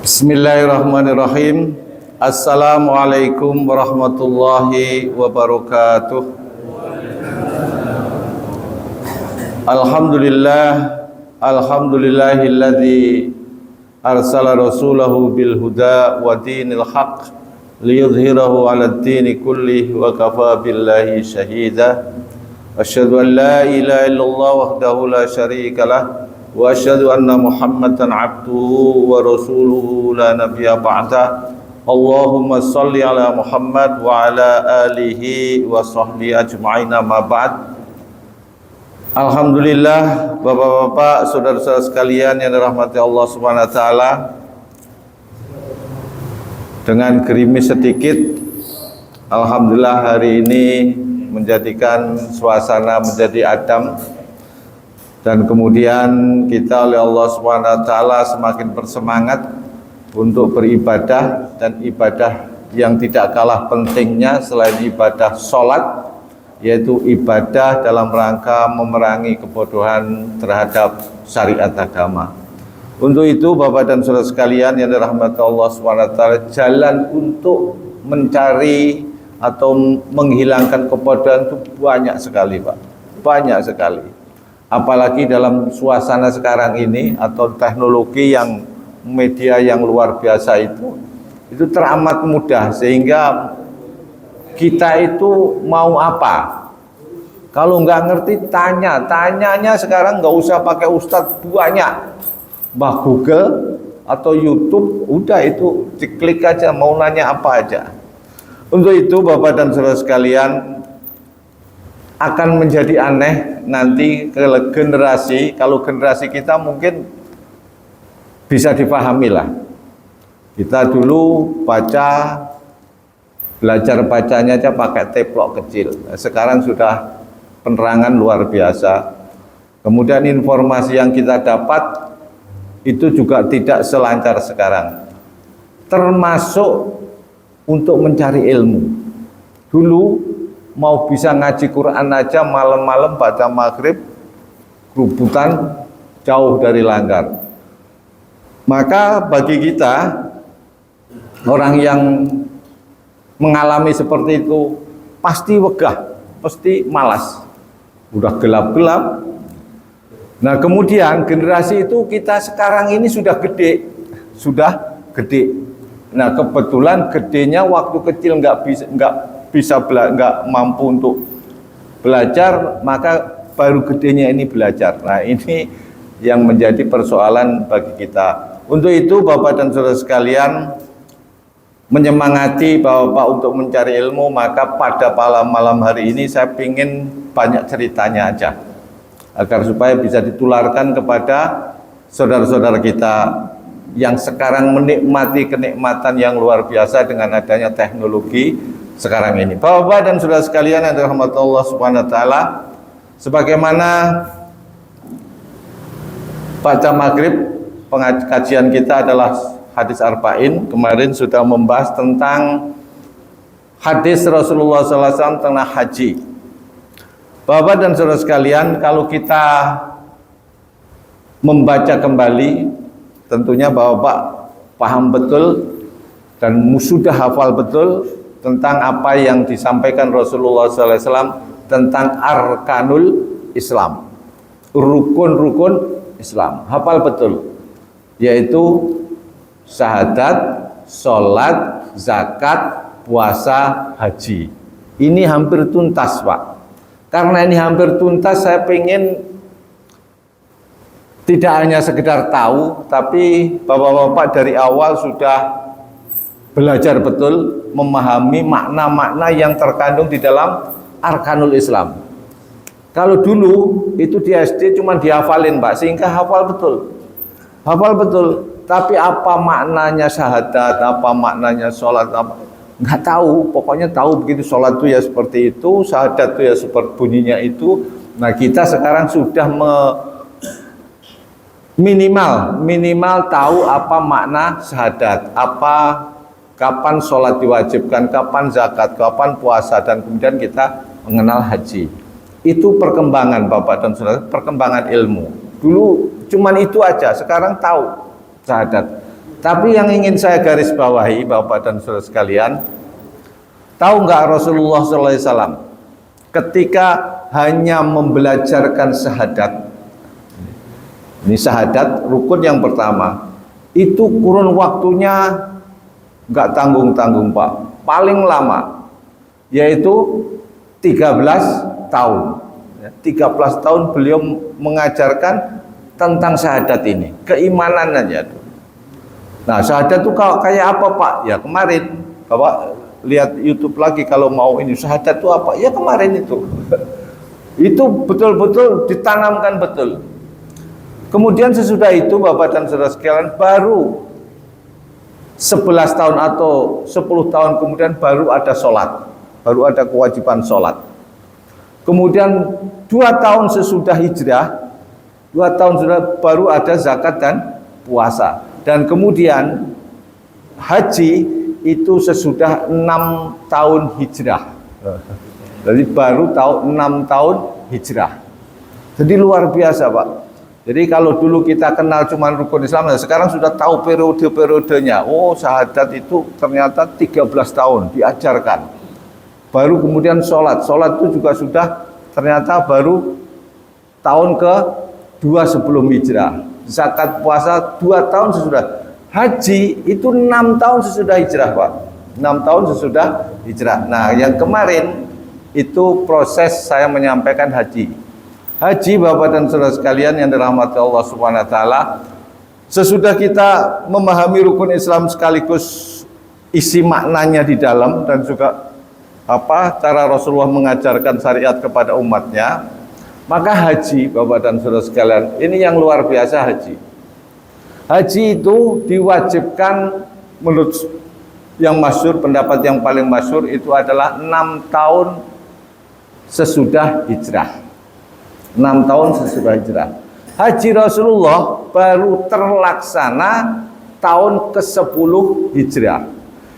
Bismillahirrahmanirrahim. Assalamualaikum warahmatullahi wabarakatuh. Alhamdulillahilladzi arsala rasulahu bil huda wa dinil haqq liyudhhirahu 'alad dini kullihi wa kafa billahi shahida. Asyhadu an la ilaha illallah wahdahu la syarika lah wa asyhadu anna Muhammadan 'abduhu wa rasuluhu la nabiyya ba'da. Allahumma shalli ala Muhammad wa ala alihi wa sahbihi ajma'in, amma ba'd. Alhamdulillah, Bapak-bapak, saudara-saudara sekalian yang dirahmati Allah Subhanahu wa taala. Dengan gerimis sedikit, alhamdulillah hari ini menjadikan suasana menjadi adem. Dan kemudian kita oleh Allah SWT semakin bersemangat untuk beribadah, dan ibadah yang tidak kalah pentingnya selain ibadah sholat, yaitu ibadah dalam rangka memerangi kebodohan terhadap syariat agama. Untuk itu Bapak dan Saudara sekalian yang dirahmati Allah SWT, jalan untuk mencari atau menghilangkan kebodohan itu banyak sekali, Pak. Banyak sekali. Apalagi dalam suasana sekarang ini, atau teknologi yang media yang luar biasa itu teramat mudah, sehingga kita itu mau apa, kalau nggak ngerti tanyanya sekarang nggak usah pakai ustadz, banyak, bah Google atau YouTube, udah itu diklik aja, mau nanya apa aja. Untuk itu Bapak dan Saudara sekalian, akan menjadi aneh nanti kalau generasi kita mungkin bisa dipahami lah. Kita dulu belajar bacanya aja pakai teplok kecil. Sekarang sudah penerangan luar biasa. Kemudian informasi yang kita dapat itu juga tidak selancar sekarang. Termasuk untuk mencari ilmu. Dulu mau bisa ngaji Quran aja malam-malam baca maghrib, kerubutan jauh dari langgar. Maka bagi kita, orang yang mengalami seperti itu pasti wegah, pasti malas, udah gelap-gelap. Nah kemudian generasi itu kita sekarang ini sudah gede. Nah kebetulan gedenya waktu kecil nggak mampu untuk belajar, maka baru gedenya ini belajar. Nah ini yang menjadi persoalan bagi kita. Untuk itu Bapak dan Saudara sekalian, menyemangati Bapak untuk mencari ilmu, maka pada malam hari ini saya ingin banyak ceritanya aja, agar supaya bisa ditularkan kepada saudara-saudara kita yang sekarang menikmati kenikmatan yang luar biasa dengan adanya teknologi sekarang ini. Bapak dan Saudara sekalian yang dirahmati Allah Subhanahu wa taala, sebagaimana baca maghrib, kajian kita adalah hadis arba'in. Kemarin sudah membahas tentang hadis Rasulullah SAW tentang haji. Bapak dan Saudara sekalian, kalau kita membaca kembali, tentunya Bapak paham betul dan sudah hafal betul tentang apa yang disampaikan Rasulullah SAW tentang arkanul Islam, rukun-rukun Islam. Hafal betul, yaitu syahadat, sholat, zakat, puasa, haji. Ini hampir tuntas, Pak. Karena ini hampir tuntas, saya pengen tidak hanya sekedar tahu, tapi Bapak-bapak dari awal sudah belajar betul, memahami makna-makna yang terkandung di dalam arkanul Islam. Kalau dulu itu di SD cuma dihafalin, Pak, sehingga hafal betul. Tapi apa maknanya syahadat, apa maknanya sholat, nggak tahu. Pokoknya tahu begitu, sholat itu ya seperti itu, syahadat itu ya seperti bunyinya itu. Nah kita sekarang sudah minimal tahu apa makna syahadat, kapan sholat diwajibkan, kapan zakat, kapan puasa, dan kemudian kita mengenal haji. Itu perkembangan Bapak dan Saudara, perkembangan ilmu. Dulu cuman itu aja, sekarang tahu syahadat. Tapi yang ingin saya garis bawahi Bapak dan Saudara sekalian, tahu nggak Rasulullah SAW ketika hanya membelajarkan syahadat, ini syahadat rukun yang pertama, itu kurun waktunya nggak tanggung-tanggung Pak, paling lama yaitu 13 tahun. 13 tahun beliau mengajarkan tentang syahadat ini, keimanan aja. Nah, syahadat itu kayak apa Pak? Ya kemarin Bapak lihat YouTube lagi kalau mau ini syahadat itu apa? Ya kemarin itu. Itu betul-betul ditanamkan betul. Kemudian sesudah itu Bapak dan Saudara sekalian, baru 11 tahun atau 10 tahun kemudian baru ada sholat, baru ada kewajiban sholat. Kemudian 2 tahun sesudah hijrah, 2 tahun sudah baru ada zakat dan puasa. Dan kemudian haji itu sesudah 6 tahun hijrah. Jadi baru 6 tahun hijrah. Jadi luar biasa Pak. Jadi kalau dulu kita kenal cuma rukun Islam, sekarang sudah tahu periode-periodenya. Oh, syahadat itu ternyata 13 tahun diajarkan. Baru kemudian sholat itu juga sudah ternyata baru tahun ke-2 sebelum hijrah. Zakat puasa 2 tahun sesudah. Haji itu 6 tahun sesudah hijrah Pak. 6 tahun sesudah hijrah. Nah yang kemarin itu proses saya menyampaikan haji. Haji Bapak dan Saudara sekalian yang dirahmati Allah Subhanahu wa taala, sesudah kita memahami rukun Islam sekaligus isi maknanya di dalam dan juga cara Rasulullah mengajarkan syariat kepada umatnya, maka haji Bapak dan Saudara sekalian, ini yang luar biasa haji. Haji itu diwajibkan menurut yang masyhur, pendapat yang paling masyhur itu adalah 6 tahun sesudah hijrah. 6 tahun sesudah hijrah. Haji Rasulullah baru terlaksana tahun ke-10 hijrah.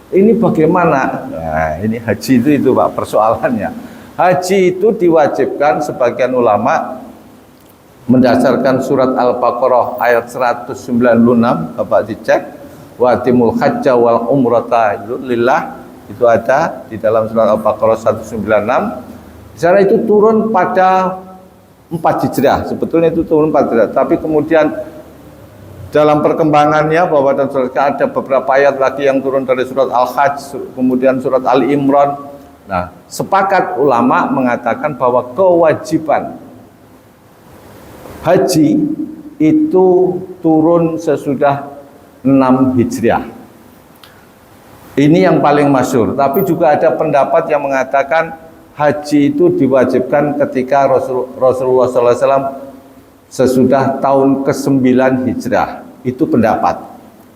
Ini bagaimana? Nah, ini haji itu Pak persoalannya. Haji itu diwajibkan sebagian ulama mendasarkan surat Al-Baqarah ayat 196, Bapak dicek, wa timul hajja wal umrata lillah, itu ada di dalam surat Al-Baqarah 196. Di sana itu turun pada 4 hijrah, sebetulnya itu turun 4 hijrah, tapi kemudian dalam perkembangannya Bapak dan Saudara ada beberapa ayat lagi yang turun dari surat Al-Hajj, kemudian surat Al-Imran. Nah, sepakat ulama mengatakan bahwa kewajiban haji itu turun sesudah 6 hijriah. Ini yang paling masyhur, tapi juga ada pendapat yang mengatakan haji itu diwajibkan ketika Rasulullah SAW sesudah tahun ke-9 hijrah. Itu pendapat.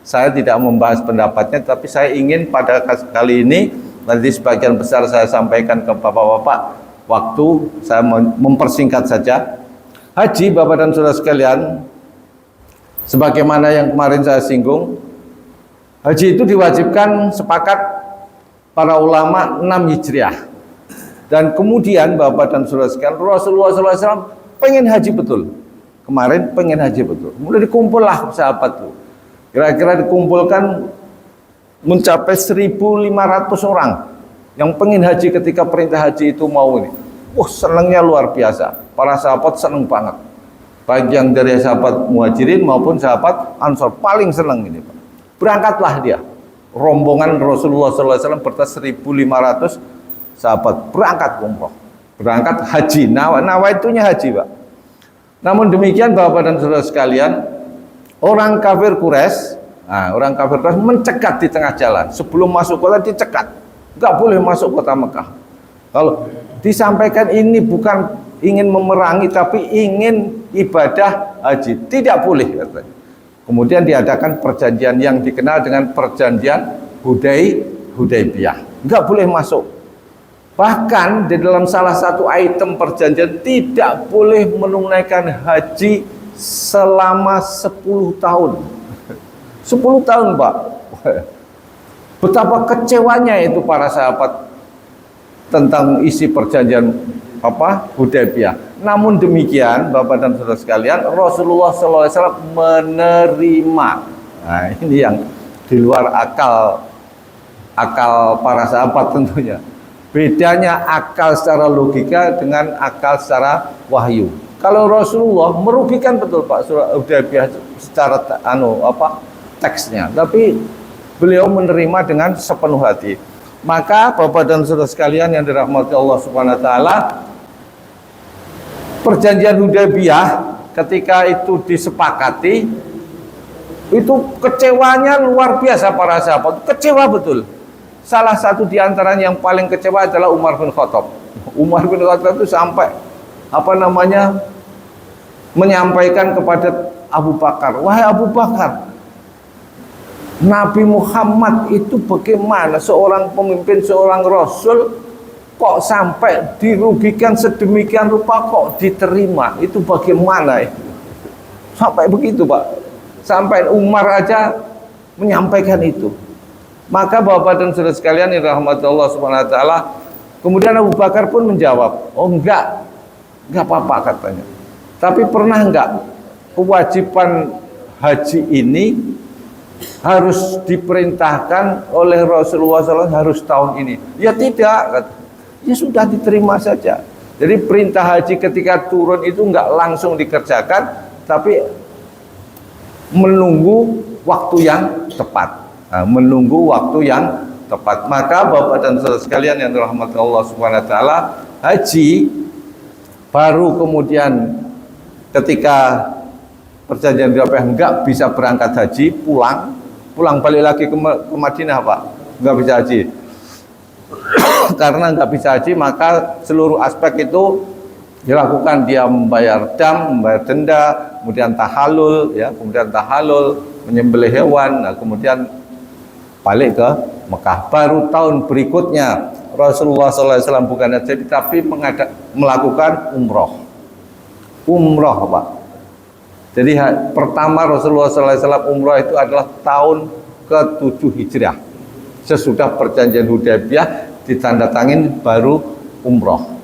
Saya tidak membahas pendapatnya, tapi saya ingin pada kali ini nanti sebagian besar saya sampaikan ke Bapak-bapak, waktu saya mempersingkat saja. Haji Bapak dan Saudara sekalian, sebagaimana yang kemarin saya singgung, haji itu diwajibkan sepakat para ulama 6 hijriah. Dan kemudian Bapak dan Saudara sekalian, Rasulullah SAW pengen haji betul. Kemarin pengen haji betul. Mulai dikumpullah sahabat tuh. Kira-kira dikumpulkan mencapai 1.500 orang yang pengen haji ketika perintah haji itu mau ini. Wah, senangnya luar biasa. Para sahabat senang banget. Baik yang dari sahabat Muhajirin maupun sahabat Ansor paling senang ini, Pak. Berangkatlah dia. Rombongan Rasulullah SAW bertas 1.500 sahabat berangkat umroh, berangkat haji, nawaitunya haji Pak. Namun demikian Bapak dan Saudara sekalian, orang kafir Quraisy, orang kafir Quraisy mencegat di tengah jalan. Sebelum masuk kota dicegat, nggak boleh masuk kota Mekah. Kalau disampaikan ini bukan ingin memerangi, tapi ingin ibadah haji, tidak boleh katanya. Kemudian diadakan perjanjian yang dikenal dengan perjanjian Hudaybiyah, nggak boleh masuk. Bahkan di dalam salah satu item perjanjian tidak boleh menunaikan haji selama 10 tahun. 10 tahun Pak. Betapa kecewanya itu para sahabat tentang isi perjanjian Hudaybiyah. Namun demikian Bapak dan Saudara sekalian, Rasulullah SAW menerima. Nah ini yang di luar akal para sahabat tentunya. Bedanya akal secara logika dengan akal secara wahyu. Kalau Rasulullah merugikan betul Pak surah Hudaybiyah secara teksnya, tapi beliau menerima dengan sepenuh hati. Maka Bapak dan Saudara sekalian yang dirahmati Allah Subhanahu wa taala, perjanjian Hudaybiyah ketika itu disepakati, itu kecewanya luar biasa para sahabat, kecewa betul. Salah satu di antaranya yang paling kecewa adalah Umar bin Khattab. Umar bin Khattab itu sampai menyampaikan kepada Abu Bakar, wahai Abu Bakar, Nabi Muhammad itu bagaimana seorang pemimpin, seorang rasul kok sampai dirugikan sedemikian rupa kok diterima, itu bagaimana ya? Sampai begitu Pak, sampai Umar aja menyampaikan itu. Maka Bapak dan Saudara sekalian yang rahmat Allah Subhanahu wa taala, kemudian Abu Bakar pun menjawab, oh enggak apa-apa katanya. Tapi pernah enggak kewajiban haji ini harus diperintahkan oleh Rasulullah SAW harus tahun ini? Ya tidak, ya sudah diterima saja. Jadi perintah haji ketika turun itu enggak langsung dikerjakan, tapi menunggu waktu yang tepat. Menunggu waktu yang tepat. Maka Bapak dan Saudara sekalian yang dirahmati Allah Subhanahu wa taala, haji baru kemudian ketika perjanjian Hudaybiyah enggak bisa berangkat haji, pulang balik lagi ke Madinah Pak, enggak bisa haji. Karena enggak bisa haji, maka seluruh aspek itu dilakukan. Dia membayar dam, membayar denda, kemudian tahalul, ya, menyembelih hewan, kemudian balik ke Mekah. Baru tahun berikutnya Rasulullah SAW bukan haji tapi melakukan umroh Pak. Jadi pertama Rasulullah SAW umroh itu adalah tahun ke-7 Hijriah. Sesudah perjanjian Hudaybiyah ditandatangani baru umroh.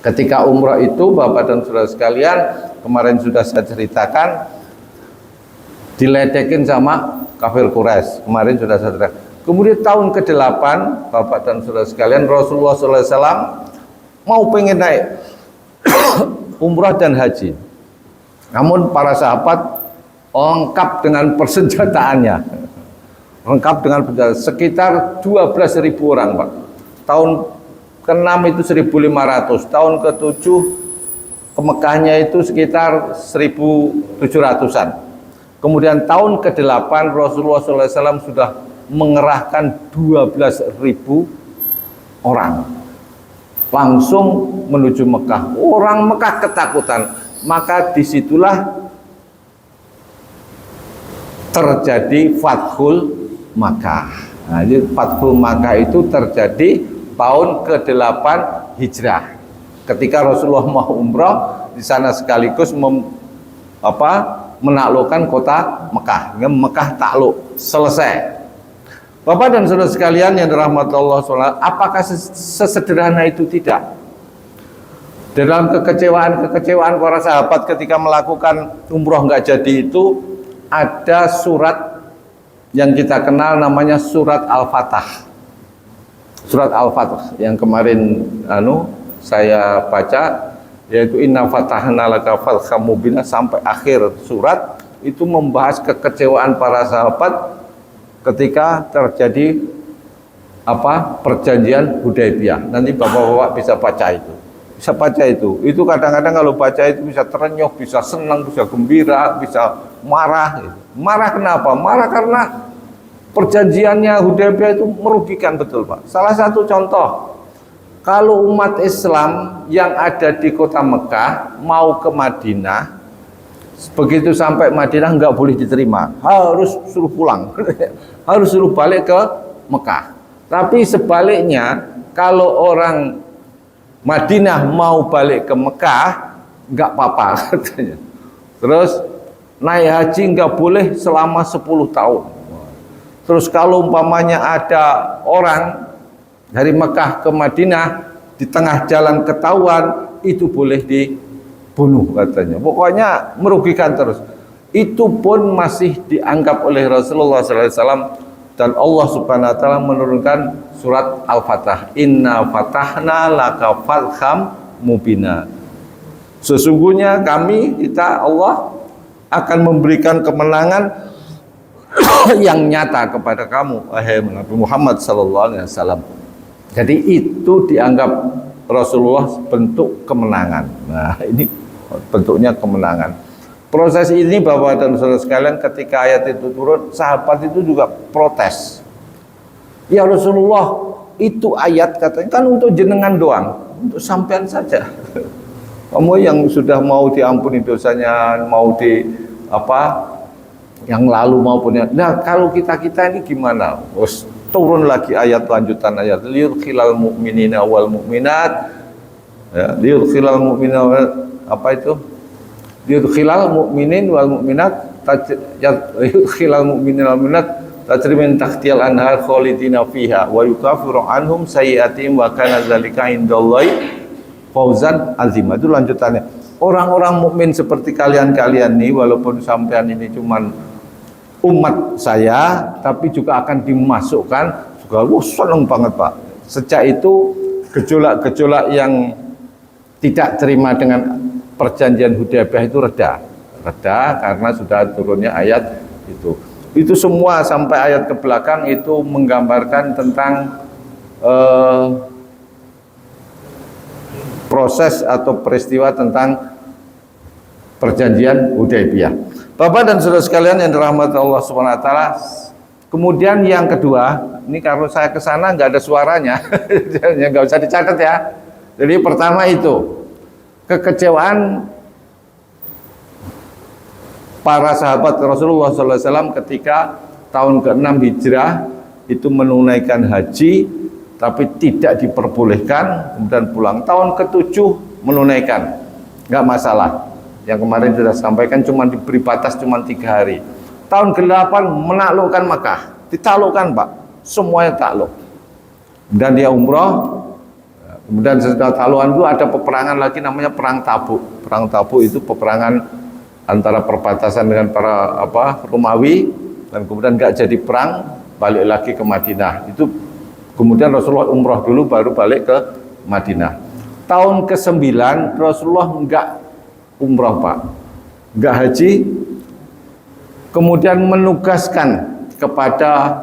Ketika umroh itu Bapak dan Saudara sekalian, kemarin sudah saya ceritakan, diledekin sama kafir Quraisy. Kemarin sudah saya ceritakan. Kemudian tahun ke-8 Bapak dan Saudara sekalian, Rasulullah SAW mau pengen naik umrah dan haji. Namun para sahabat lengkap dengan persenjataannya. Lengkap dengan persenjataan. Sekitar 12.000 orang Pak. Tahun ke-6 itu 1.500. Tahun ke-7 ke Mekahnya itu sekitar 1.700-an. Kemudian tahun ke-8 Rasulullah SAW sudah mengerahkan 12.000 orang langsung menuju Mekah. Orang Mekah ketakutan. Maka disitulah terjadi Fathul Makkah. Nah, jadi Fathul Makkah itu terjadi tahun ke-8 Hijrah. Ketika Rasulullah mau umrah di sana sekaligus menaklukkan kota Mekah. Mekah takluk, selesai. Bapak dan Saudara sekalian yang dirahmati Allah SWT, apakah sesederhana itu? Tidak. Dalam kekecewaan para sahabat ketika melakukan umroh nggak jadi itu, ada surat yang kita kenal namanya surat Al-Fatah. Surat Al-Fatah yang kemarin saya baca, yaitu inna fatahna laka fathan mubina, sampai akhir surat itu membahas kekecewaan para sahabat ketika terjadi perjanjian Hudaybiyah. Nanti Bapak-bapak bisa baca itu. Itu kadang-kadang kalau baca itu bisa terenyuh, bisa senang, bisa gembira, bisa marah. Marah kenapa? Marah karena perjanjiannya Hudaybiyah itu merugikan betul Pak. Salah satu contoh, kalau umat Islam yang ada di kota Mekah mau ke Madinah, begitu sampai Madinah nggak boleh diterima, harus suruh pulang, harus suruh balik ke Mekah. Tapi sebaliknya, kalau orang Madinah mau balik ke Mekah, nggak apa-apa katanya. Terus naik haji nggak boleh selama 10 tahun. Terus kalau umpamanya ada orang dari Mekah ke Madinah di tengah jalan ketahuan, itu boleh dibunuh katanya. Pokoknya merugikan terus. Itu pun masih dianggap oleh Rasulullah SAW dan Allah Subhanahu wa taala menurunkan surat Al-Fatah, inna fatahna laka fatham mubina. Sesungguhnya kita Allah akan memberikan kemenangan yang nyata kepada kamu, wahai Nabi Muhammad sallallahu alaihi wasallam. Jadi itu dianggap Rasulullah bentuk kemenangan. Nah, ini bentuknya kemenangan. Proses ini Bapak dan Saudara sekalian, ketika ayat itu turun, sahabat itu juga protes. Ya Rasulullah, itu ayat katanya kan untuk jenengan doang, untuk sampean saja. Kamu yang sudah mau diampuni dosanya, mau yang lalu maupun yang. Nah, kalau kita ini gimana? Turun lagi ayat lanjutan ayat. Liyudkhilal mu'minina wal mu'minat. Ya, liyudkhilal mu'minina apa itu? Liyudkhilal mu'minin wal mu'minat liyudkhilal mu'minin wal mu'minat tajri min tahtiyal anhar khalidina fiha wa yukaffiru anhum sayyi'atihim wa kana dzalika indallahi fauzan azima. Itu lanjutannya. Orang-orang mukmin seperti kalian-kalian nih, walaupun sampean ini cuman umat saya, tapi juga akan dimasukkan juga. Seneng banget Pak. Sejak itu gejolak-gejolak yang tidak terima dengan perjanjian Hudaybiyah itu reda karena sudah turunnya ayat itu. Itu semua sampai ayat ke belakang itu menggambarkan tentang proses atau peristiwa tentang perjanjian Hudaybiyah. Bapak dan Saudara sekalian yang dirahmati Allah Subhanahu wa taala. Kemudian yang kedua, ini kalau saya ke sana nggak ada suaranya, nggak usah dicatat ya. Jadi pertama itu kekecewaan para sahabat Rasulullah SAW ketika tahun ke-6 Hijrah itu menunaikan haji tapi tidak diperbolehkan, kemudian pulang. Tahun ke-7 menunaikan, nggak masalah. Yang kemarin sudah sampaikan cuma diberi batas cuma 3 hari. Tahun ke-8 menaklukkan Makkah, ditaklukkan Pak, semuanya takluk. Dan dia umroh. Kemudian setelah taklukan itu ada peperangan lagi namanya Perang Tabuk. Perang Tabuk itu peperangan antara perbatasan dengan para Romawi, dan kemudian nggak jadi perang, balik lagi ke Madinah. Itu kemudian Rasulullah umroh dulu baru balik ke Madinah. Tahun ke-9 Rasulullah nggak umroh Pak, nggak haji, kemudian menugaskan kepada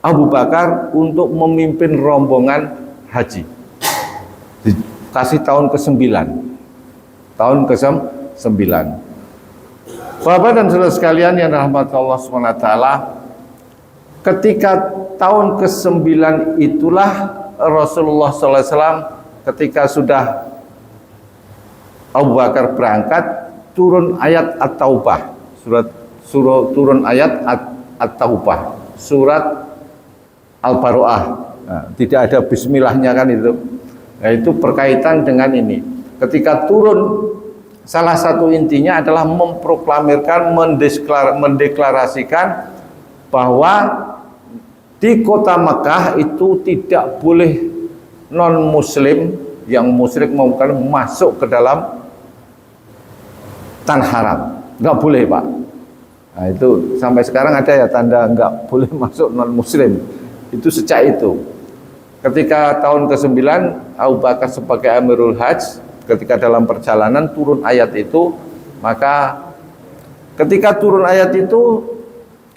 Abu Bakar untuk memimpin rombongan haji. Dikasih tahun ke-9. Tahun ke-9. Bapak dan Saudara sekalian yang dirahmati Allah SWT, ketika tahun ke-9 itulah Rasulullah SAW ketika sudah Abu Bakar berangkat, turun ayat At-Taubah, turun ayat At-Taubah, surat Al-Baro'ah. Nah, tidak ada bismillahnya kan itu. Nah, itu berkaitan dengan ini. Ketika turun, salah satu intinya adalah memproklamirkan, mendeklarasikan bahwa di kota Mekah itu tidak boleh non-muslim yang musyrik bukan masuk ke dalam tanah haram. Nggak boleh Pak. Nah, itu sampai sekarang ada ya tanda nggak boleh masuk non-muslim. Itu sejak itu. Ketika tahun ke-9 Abu Bakar sebagai Amirul Hajj, ketika dalam perjalanan turun ayat itu, maka ketika turun ayat itu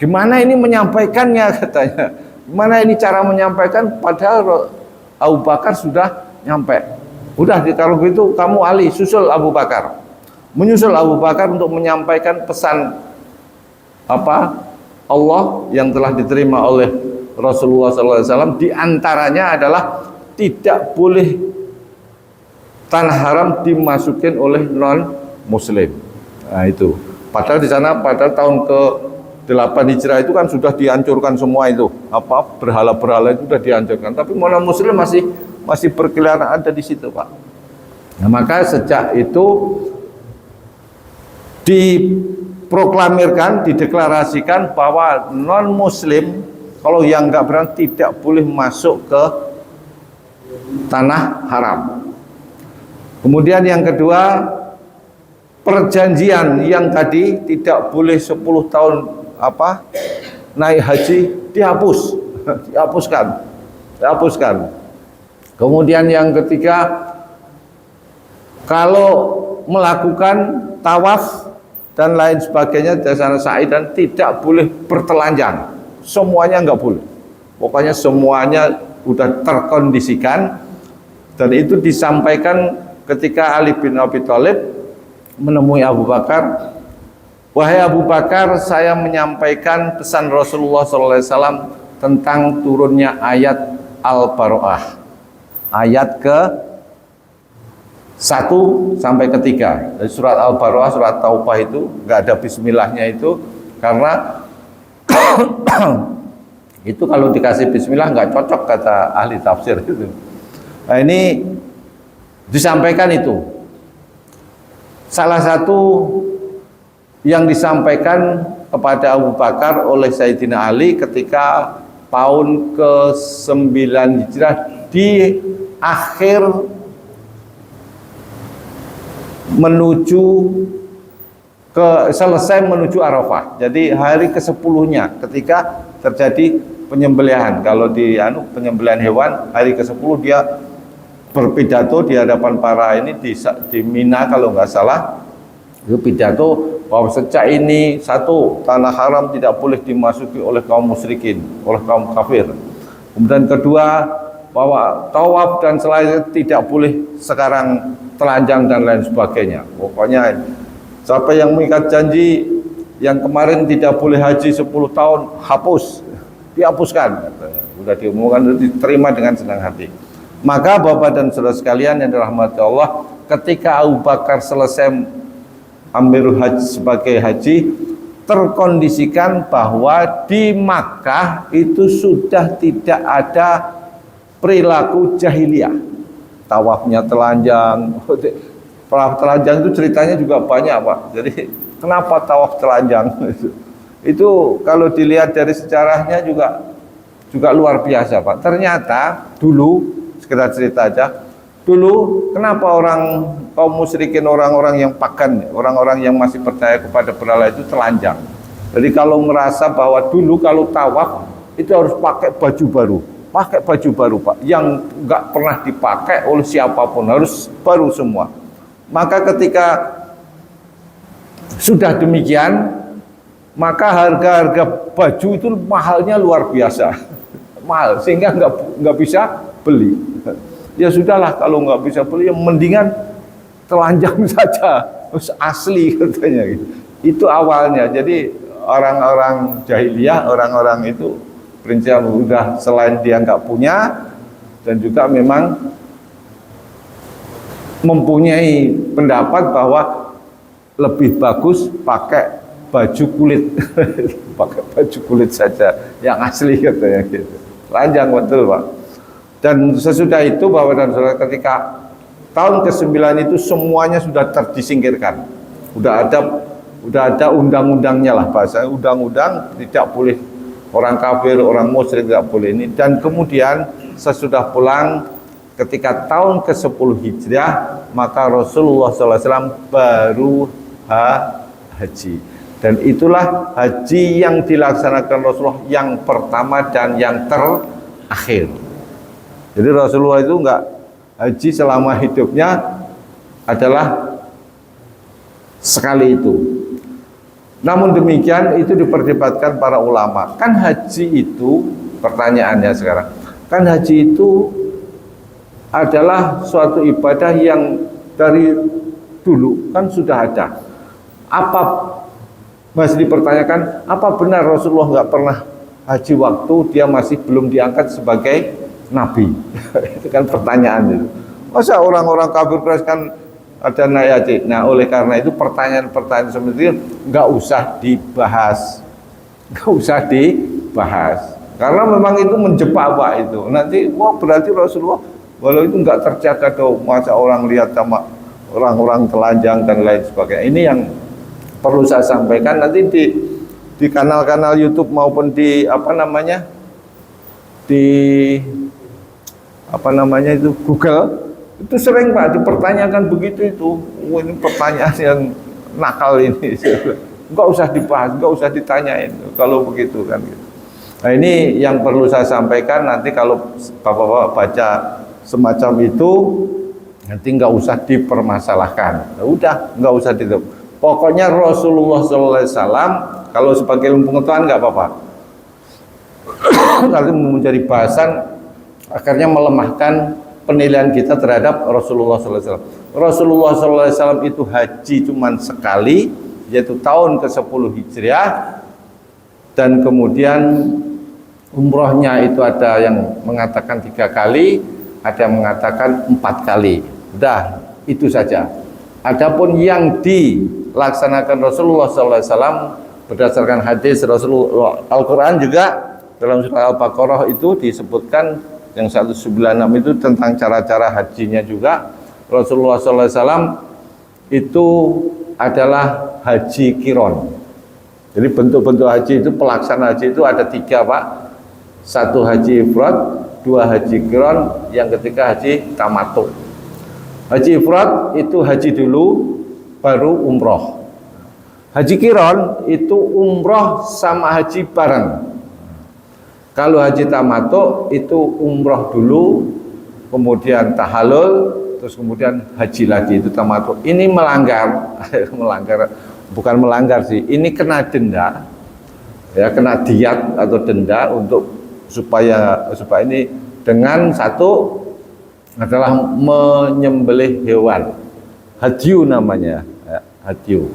gimana ini menyampaikannya katanya. Gimana ini cara menyampaikan padahal Abu Bakar sudah nyampe. Udah kalau gitu kamu Ali susul Abu Bakar. Menyusul Abu Bakar untuk menyampaikan pesan Allah yang telah diterima oleh Rasulullah SAW, diantaranya adalah tidak boleh tanah haram dimasukin oleh non muslim. Nah itu. Padahal di sana pada tahun ke-8 Hijrah itu kan sudah dihancurkan semua itu. Berhala-berhala itu sudah dihancurkan. Tapi non muslim masih berkeliaran ada di situ, Pak. Nah, maka sejak itu diproklamirkan, dideklarasikan bahwa non muslim kalau yang nggak berani tidak boleh masuk ke tanah haram. Kemudian yang kedua, perjanjian yang tadi tidak boleh 10 tahun naik haji dihapus, dihapuskan. Kemudian yang ketiga, kalau melakukan tawaf dan lain sebagainya dasar sa'i dan tidak boleh bertelanjang, semuanya nggak boleh. Pokoknya semuanya udah terkondisikan, dan itu disampaikan ketika Ali bin Abi Thalib menemui Abu Bakar. Wahai Abu Bakar, saya menyampaikan pesan Rasulullah SAW tentang turunnya ayat Al-Baro'ah, ayat ke 1 sampai ke 3. Dari surat Al-Baro'ah, surat Taubah itu nggak ada bismillahnya itu, karena itu kalau dikasih bismillah nggak cocok kata ahli tafsir itu. Nah, ini disampaikan itu. Salah satu yang disampaikan kepada Abu Bakar oleh Sayyidina Ali ketika tahun ke-9 Hijrah di akhir menuju selesai menuju Arafah. Jadi hari ke-10-nya ketika terjadi penyembelihan. Kalau di penyembelihan hewan hari ke-10 dia berpidato di hadapan para ini di Mina kalau nggak salah. Itu pidato bahwa sejak ini satu, tanah haram tidak boleh dimasuki oleh kaum musyrikin, oleh kaum kafir. Kemudian kedua, bahwa tawaf dan selain tidak boleh sekarang telanjang dan lain sebagainya. Pokoknya siapa yang mengikat janji yang kemarin tidak boleh haji 10 tahun, hapus, dihapuskan. Sudah diumumkan, diterima dengan senang hati. Maka Bapak dan saudara sekalian yang dirahmati Allah, ketika Abu Bakar selesai ambil haji sebagai haji, terkondisikan bahwa di Makkah itu sudah tidak ada perilaku jahiliyah, tawafnya telanjang. Tawaf telanjang itu ceritanya juga banyak, Pak. Jadi kenapa tawaf telanjang? Itu kalau dilihat dari sejarahnya juga luar biasa, Pak. Ternyata dulu, sekedar cerita aja, dulu kenapa orang kaum musyrikin, orang-orang yang pagan, orang-orang yang masih percaya kepada berhala itu telanjang. Jadi kalau merasa bahwa dulu kalau tawaf itu harus pakai baju baru, Pak, yang nggak pernah dipakai oleh siapapun, harus baru semua. Maka ketika sudah demikian, maka harga-harga baju itu mahalnya luar biasa, mahal, sehingga nggak bisa beli. Ya sudahlah, kalau nggak bisa beli, ya mendingan telanjang saja, asli katanya gitu. Itu awalnya. Jadi orang-orang jahiliyah, orang-orang itu prinsip udah, selain dia nggak punya dan juga memang mempunyai pendapat bahwa lebih bagus pakai baju kulit, pakai baju kulit saja yang asli katanya gitu. Telanjang betul, Pak. Dan sesudah itu Bapak dan Saudara, ketika tahun ke-9 itu semuanya sudah disingkirkan. Udah ada undang-undangnya lah, bahasa undang-undang, tidak boleh orang kafir, orang musyrik tidak boleh ini. Dan kemudian sesudah pulang ketika tahun ke-10 Hijriah, maka Rasulullah SAW baru haji. Dan itulah haji yang dilaksanakan Rasulullah yang pertama dan yang terakhir. Jadi Rasulullah itu enggak haji selama hidupnya, adalah sekali itu. Namun demikian itu diperdebatkan para ulama. Kan haji itu, pertanyaannya sekarang, kan haji itu adalah suatu ibadah yang dari dulu kan sudah ada. Apa masih dipertanyakan, apa benar Rasulullah nggak pernah haji waktu dia masih belum diangkat sebagai Nabi? Itu kan pertanyaan itu. Masa orang-orang kafir Quraisy kan ada naik haji? Nah, oleh karena itu pertanyaan-pertanyaan seperti itu nggak usah dibahas, karena memang itu menjebak, Pak. Itu nanti, wah berarti Rasulullah walau itu nggak terjaga tuh, masa orang lihat sama orang-orang telanjang dan lain sebagainya. Ini yang perlu saya sampaikan. Nanti di kanal-kanal YouTube maupun di Google itu sering, Pak, dipertanyakan begitu itu. Ini pertanyaan yang nakal ini. Enggak usah dibahas, enggak usah ditanyain kalau begitu kan gitu. Nah, ini yang perlu saya sampaikan. Nanti kalau Bapak-bapak baca semacam itu, nanti enggak usah dipermasalahkan. Nah, udah, enggak usah ditutup. Pokoknya Rasulullah SAW kalau sebagai ilmu pengetahuan enggak apa-apa. Nanti menjadi bahasan akhirnya melemahkan penilaian kita terhadap Rasulullah SAW. Rasulullah SAW itu haji cuma sekali, yaitu tahun ke-10 Hijriah, dan kemudian umrohnya itu ada yang mengatakan 3 kali, ada yang mengatakan 4 kali. Udah, itu saja. Adapun yang dilaksanakan Rasulullah SAW berdasarkan hadis Rasulullah, Al-Quran juga dalam surah Al-Baqarah itu disebutkan yang 196 itu tentang cara-cara hajinya juga. Rasulullah SAW itu adalah haji kiron. Jadi bentuk-bentuk haji itu, pelaksanaan haji itu ada 3 Pak. 1 haji ifrad, 2 haji kiron, yang ketiga haji tamattu. Haji ifrad itu haji dulu, baru umroh. Haji kiron itu umroh sama haji bareng. Kalau haji tamattu itu umroh dulu, kemudian tahallul, terus kemudian haji lagi, itu tamattu. Ini melanggar, bukan melanggar sih, ini kena denda, ya, kena diat atau denda untuk supaya ini dengan satu adalah menyembelih hewan, hadyu namanya, ya, hadyu,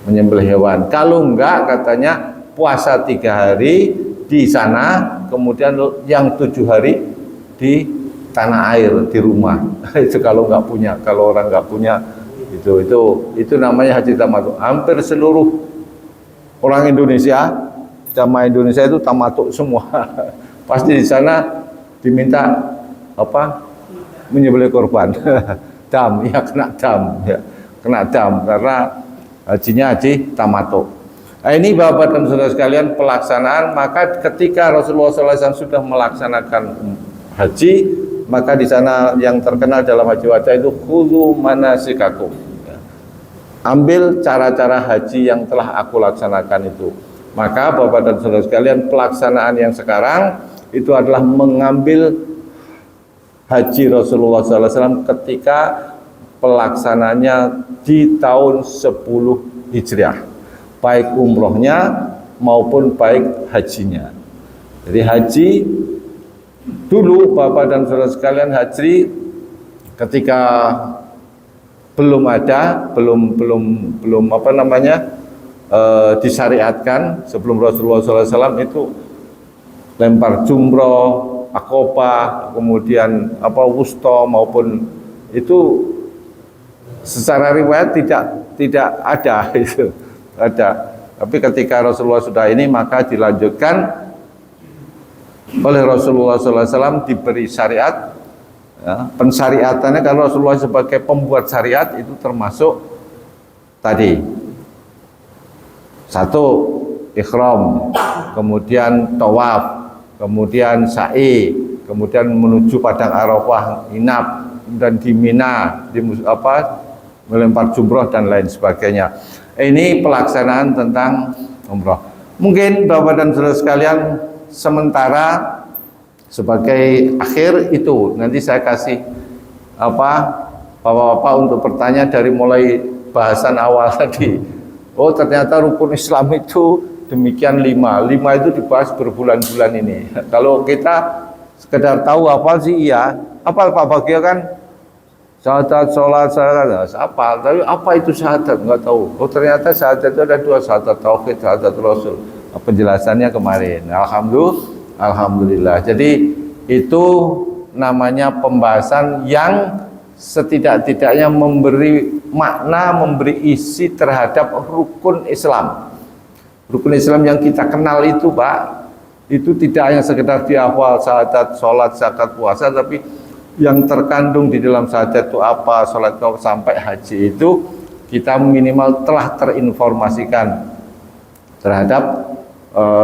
menyembelih hewan. Kalau enggak, katanya puasa 3 hari di sana, kemudian yang 7 hari di tanah air, di rumah. Itu kalau nggak punya, kalau orang nggak punya, itu namanya haji tamattu. Hampir seluruh orang Indonesia, jamaah Indonesia itu tamattu semua. Pasti di sana diminta apa? Menyembelih korban. Dam, ya kena dam, ya kena dam karena hajinya haji tamattu. Nah, ini Bapak dan Saudara sekalian pelaksanaan. Maka ketika Rasulullah SAW sudah melaksanakan haji, maka di sana yang terkenal dalam haji wada itu khudzu manasikakum. Ambil cara-cara haji yang telah aku laksanakan itu. Maka Bapak dan Saudara sekalian, pelaksanaan yang sekarang itu adalah mengambil haji Rasulullah SAW ketika pelaksananya di tahun 10 Hijriah. Baik umrohnya maupun baik hajinya. Jadi haji dulu Bapak dan Saudara sekalian, haji ketika belum ada, belum apa namanya disyariatkan, sebelum Rasulullah SAW itu lempar jumroh, akobah, kemudian apa wusta maupun itu secara riwayat tidak ada itu. Ada. Tapi ketika Rasulullah sudah ini, maka dilanjutkan oleh Rasulullah SAW, diberi syariat, ya, pensyariatannya. Karena Rasulullah sebagai pembuat syariat itu termasuk tadi 1 ihram, kemudian tawaf, kemudian sa'i, kemudian menuju padang Arafah, inap, dan di Mina, melempar jumroh dan lain sebagainya. Ini pelaksanaan tentang umroh. Mungkin Bapak dan Saudara sekalian, sementara sebagai akhir itu nanti saya kasih Bapak-bapak untuk bertanya dari mulai bahasan awal tadi. Oh, ternyata rukun Islam itu demikian 5 itu dibahas berbulan-bulan ini. Kalau kita sekedar tahu hafal sih iya, hafal Pak Bagio kan? Syahadat, sholat, hafal. Tapi apa itu syahadat? Nggak tahu. Oh, ternyata syahadat itu ada 2, syahadat tauhid, syahadat rasul. Penjelasannya kemarin. Alhamdulillah. Jadi itu namanya pembahasan yang setidak-tidaknya memberi makna, memberi isi terhadap rukun Islam. Rukun Islam yang kita kenal itu, Pak, itu tidak hanya sekedar dihafal, syahadat, sholat, zakat, puasa, tapi yang terkandung di dalam syahadat itu apa, sholat sampai haji itu kita minimal telah terinformasikan terhadap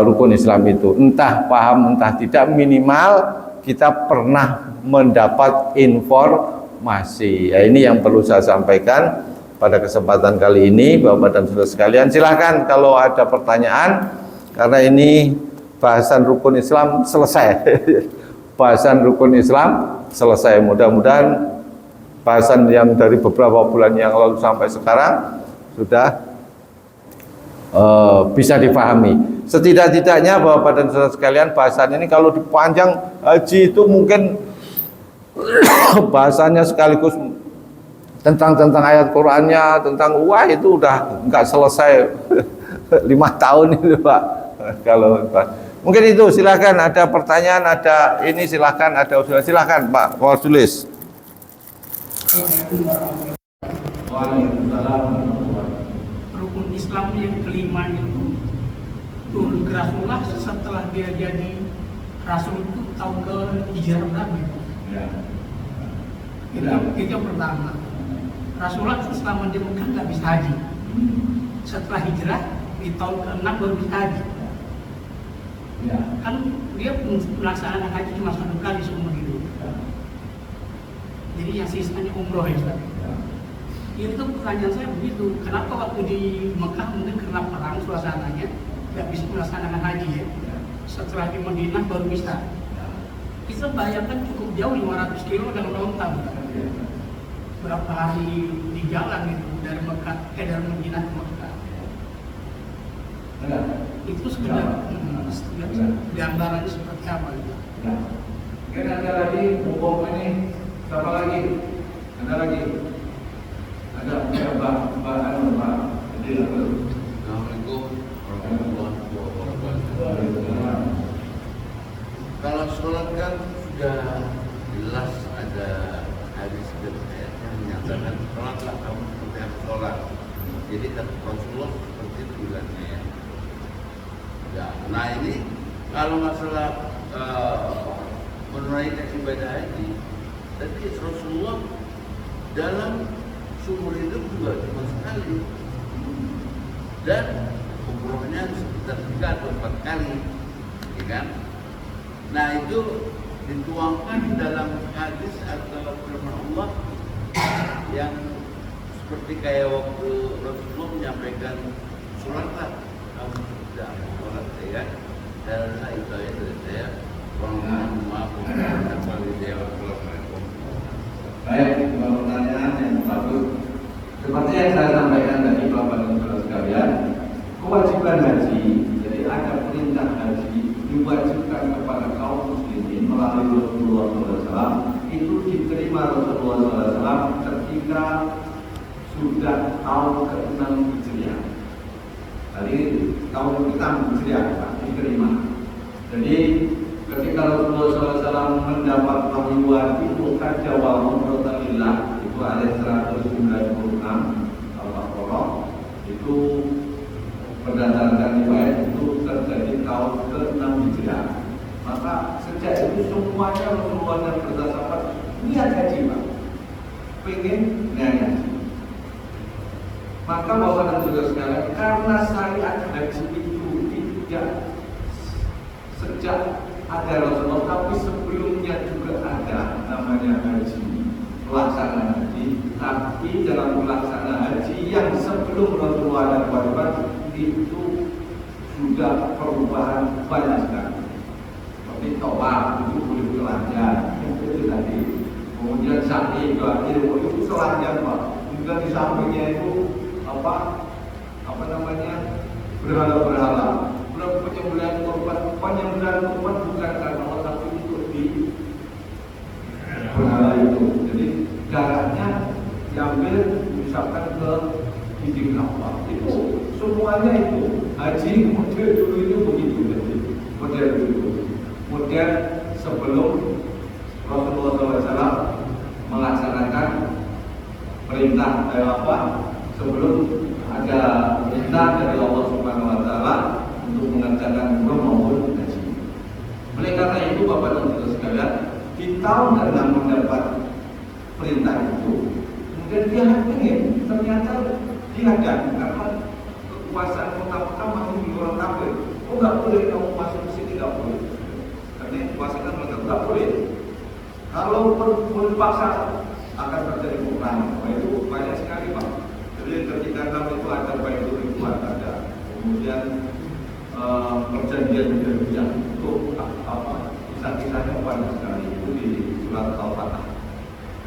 rukun Islam itu. Entah paham, entah tidak, minimal kita pernah mendapat informasi. Ya, ini yang perlu saya sampaikan pada kesempatan kali ini. Bapak dan saudara sekalian, silahkan kalau ada pertanyaan, karena ini bahasan rukun Islam selesai. Bahasan rukun Islam selesai. Mudah-mudahan bahasan yang dari beberapa bulan yang lalu sampai sekarang sudah bisa dipahami. Setidak-tidaknya Bapak dan saudara sekalian, bahasan ini kalau dipanjang, haji itu mungkin bahasanya sekaligus tentang ayat Qur'annya, tentang wah itu udah nggak selesai 5 tahun itu Pak. Kalau mungkin itu, silakan ada pertanyaan, ada ini, silakan ada usul, silakan Pak Tulis. Rukun Islam yang kelima itu turun ke Rasulullah setelah dia jadi Rasul itu tahun ke hijrah berapa itu? Ya. Itu yang pertama. Rasulullah selama di Mekah nggak bisa haji. Setelah hijrah di tahun ke-6 baru bisa haji. Ya. Kan dia melaksanakan haji cuma 1 kali seumur hidup. Ya. Jadi yang sisanya umroh ya Ustaz. Ya. Itu pertanyaan saya begitu, kenapa waktu di Mekah mungkin karena perang suasananya nggak bisa melaksanakan haji ya. Setelah di Madinah baru bisa. Kita bayangkan cukup jauh 500 kilo dalam lontar. Berapa hari di jalan itu dari Mekah dari Madinah ke Mekah. Itu sebenarnya gambarannya seperti apa itu? Mungkin ada lagi hukum ini, siapa lagi? Ada lagi? Ada Mbak Assalamualaikum warahmatullahi wabarakatuh. Kalau sholat kan sudah jelas ada hadis dan ayat yang menyatakan sholatlah kamu seperti yang sholat. Jadi kata Rasulullah seperti itu bilangnya ya. Ya, nah ini kalau masalah menunaikan ibadah haji, tapi Rasulullah dalam seumur hidup juga cuma sekali, dan umrohnya sekitar 3 atau 4 kali, ya kan? Nah itu dituangkan dalam hadis atau firman Allah yang seperti kayak waktu Rasulullah menyampaikan sholatlah kamu sudah sholat ya, dan itu aja dari saya. Maaf, baik, pertanyaan yang bagus. Seperti yang saya sampaikan tadi Bapak dan Saudara sekalian, kewajiban haji, jadi ada perintah haji diwajibkan kepada kaum muslimin melalui Rasulullah SAW, itu diterima Rasulullah SAW ketika sudah tahun ke-6 Hijriah. Tadi tahun ke-6 Hijriah diterima. Jadi ketika Rasulullah SAW mendapat panggilan itu saja wal umroh itu ayat 196 Al-Baqarah, itu berdasarkan riwayat itu terjadi tahun ke-6 Hijriah. Maka sejak itu semuanya Rasulullah dan bersahabat niat haji Pak, pengen niat haji. Maka Bapak dan Saudara sekalian, karena syariat haji itu tidak sejak ada Rasulullah, tapi sebelumnya juga ada namanya haji, pelaksanaan haji. Tapi dalam pelaksanaan haji yang sebelum Rasulullah dan kewajiban itu sudah perubahan banyak sekali. Seperti tawaf itu boleh telanjang, itu tadi. Kemudian sa'i itu telanjang Pak. Juga di sampingnya itu apa namanya, berhala-berhala. Penyembelihan korban bukan karena Allah, tapi untuk di berhala itu. Jadi darahnya diambil misalkan ke dinding Ka'bah. Itu semuanya itu haji model dulu itu begitu. Jadi model dulu, model sebelum Rasulullah SAW melaksanakan perintah sebelum ada perintah dari Allah Subhanahu Wa Taala untuk mengerjakan umroh maupun haji. Oleh karena itu Bapak dan Saudara sekalian, di tahun ke-6 mendapat perintah itu, kemudian dia ingin, ternyata dihadang karena kekuasaan Mekah masih di orang kafir. Oh nggak boleh kamu masuk ke sini, nggak boleh. Karena kekuasaan mereka nggak boleh. Kalau dipaksa akan terjadi peperangan. Itu banyak sekali Pak. Enam itu ada Baitul Ridwan, ada kemudian perjanjian Hudaybiyah itu apa? Kisah-kisahnya banyak sekali itu di surat Al-Fatah.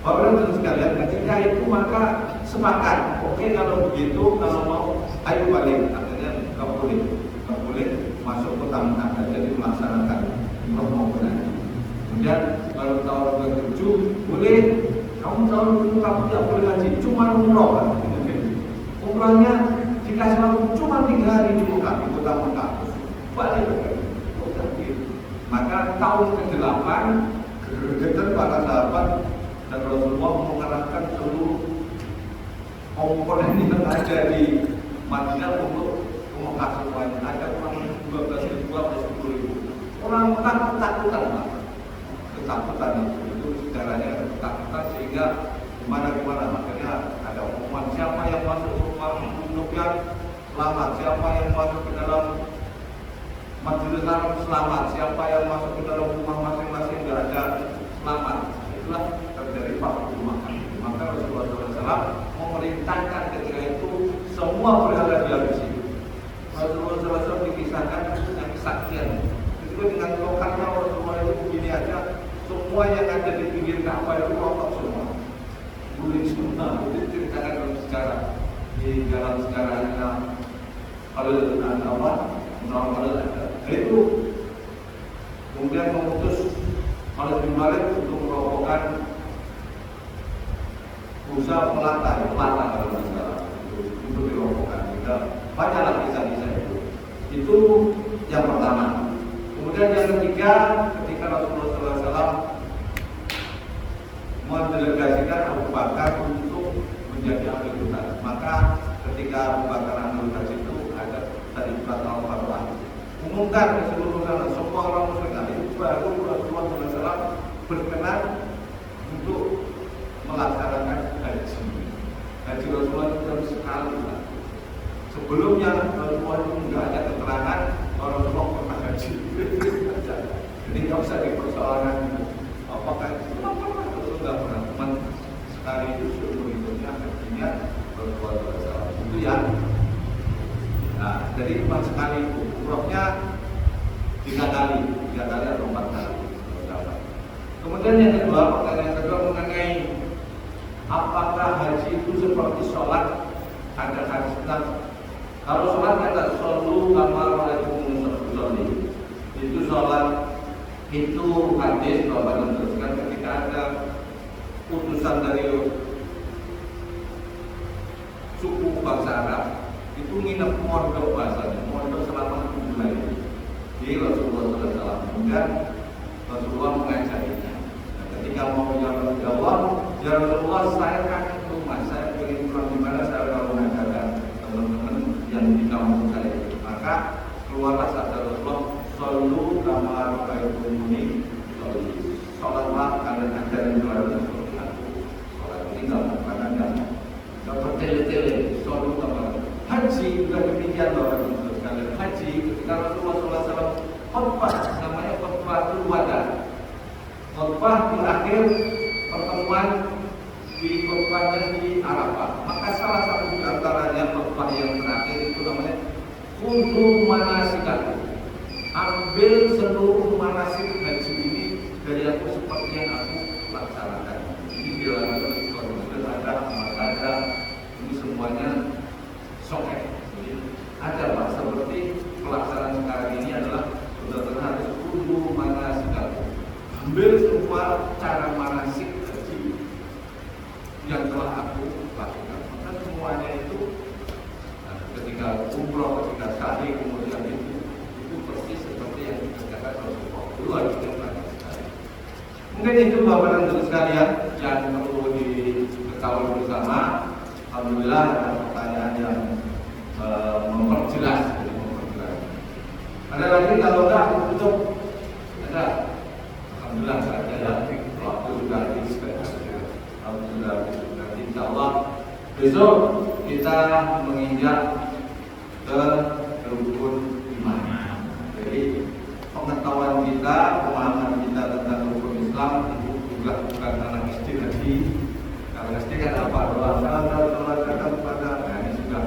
Bapak dan sekalian, ketika itu maka sepakat, oke kalau begitu, kalau mau ayo balik, artinya nggak boleh masuk ke Mekah, jadi melaksanakan umrah maupun haji. Kemudian baru tahun ke-7 boleh, kamu tahun ke-7 kamu tidak boleh haji, cuma umrah kan? Umrahnya dikasih waktu cuma 3 hari di Mekah, di kota Mekah, balik lagi. Maka tahun ke-8 gregetan para sahabat dan Rasulullah mengerahkan seluruh komponen yang ada di Madinah untuk ke Mekah semuanya. Ada kurang 12.000 atau 10.000 orang Mekah ketakutan itu sejarahnya ketakutan sehingga gimana makanya ada pengumuman siapa yang masuk ke rumah Sufyan selamat, siapa yang masuk ke dalam Masjidil Haram selamat, siapa yang masuk ke dalam rumah masing-masing tidak ada selamat. Itulah terjadi faktor makan. Maka Rasulullah SAW memerintahkan ketika itu semua berada di habisi. Rasulullah SAW dikisahkan dengan kesaktian. Itu dengan lokalnya Rasulullah itu begini aja, semua yang ada di pinggir Ka'bah itu rontok semua, guling semua. Itu ceritakan dalam sejarah di dalam sejarahnya. Kalau ada apa? Kalau ada itu kemudian memutus Khalid bin Walid untuk merobohkan berusaha melata kalau masalah itu dirobohkan. Banyaklah kisah-kisah itu yang pertama. Kemudian yang ketiga, ketika Rasulullah SAW mendelegasikan Abu Bakar untuk menjadi ahli hutan, maka ketika Abu Bakar ahli hutan itu ada tadi surat Al-Fatah umumkan ke seluruh sana, semua orang muslim itu baru Rasulullah SAW berkenan untuk melaksanakan haji. Haji Rasulullah itu sekali. Sebelumnya Rasulullah itu tidak ada keterangan Rasulullah pernah haji. Jadi tidak usah dipersoalkan apakah Rasulullah pernah, teman sekali itu seluruh hidupnya hajinya Rasulullah SAW. Itu ya. Nah, jadi cuma sekali itu, umrohnya 3 kali atau 4 kali. Kemudian yang kedua, pertanyaan kedua mengenai apakah haji itu seperti sholat? Ada hadis kalau sholat kata shollu kama ra'aytumuni usolli. Itu sholat itu hadis bahwa meneruskan ketika ada utusan dari suku bangsa Arab itu nginep mondok bahasanya, mondok selama 7 bulan di Rasulullah SAW. Kemudian Rasulullah mengajarinya. Nah, ketika mau jawab, ya Rasulullah saya kangen rumah, saya ingin pulang di mana saya kalau mengajarkan teman-teman yang di kampung saya. Maka keluarlah sabda Rasulullah, shollu kama ra'aytumuni usolli. Sholatlah kalian ajarin keluarga seperti aku. Sholat ini nggak bukan yang bertele-tele, shollu kama. Haji juga demikian Bapak Ibu sekalian. Haji ketika Rasulullah SAW khutbah, namanya khutbatul wada. Khutbah di akhir pertemuan di khutbahnya di Arafah. Maka salah satu di antaranya khutbah yang terakhir itu namanya khudhu manasikakum. Ambil seluruh manasik haji ini dari aku seperti yang aku laksanakan. Ini dilakukan oleh ada ini semuanya sokek. Ada Pak, seperti pelaksanaan sekarang ini adalah benar-benar harus kudu manasik. Ambil semua cara manasik haji yang telah aku lakukan. Maka semuanya itu ketika umroh, ketika sa'i, kemudian itu persis seperti yang dikatakan Rasulullah. Luar biasa sekali. Mungkin itu Bapak dan Ibu sekalian yang perlu diketahui bersama. Alhamdulillah ada pertanyaan yang memperjelas. Ada lagi kalau enggak aku tutup. Ada. Alhamdulillah saja ya. Waktu sudah habis. Alhamdulillah nanti insyaallah besok kita menginjak ke rukun iman. Jadi pengetahuan kita, pemahaman kita tentang rukun Islam itu juga bukan anak SD lagi. Kalau SD kan apa? Doa salam kepada, nah ini sudah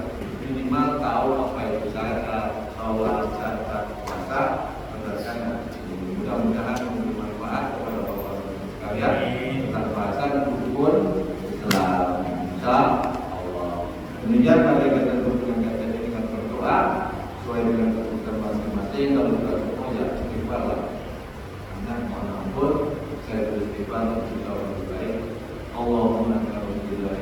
dan berperingatan dengan berdoa sesuai dengan kebutuhan masing-masing. Kalau sudah semua ya istighfar lah. Karena mohon ampun, saya beristighfar untuk kita lebih baik. Allahumma alhamdulillah.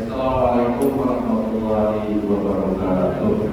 Assalamualaikum warahmatullahi wabarakatuh.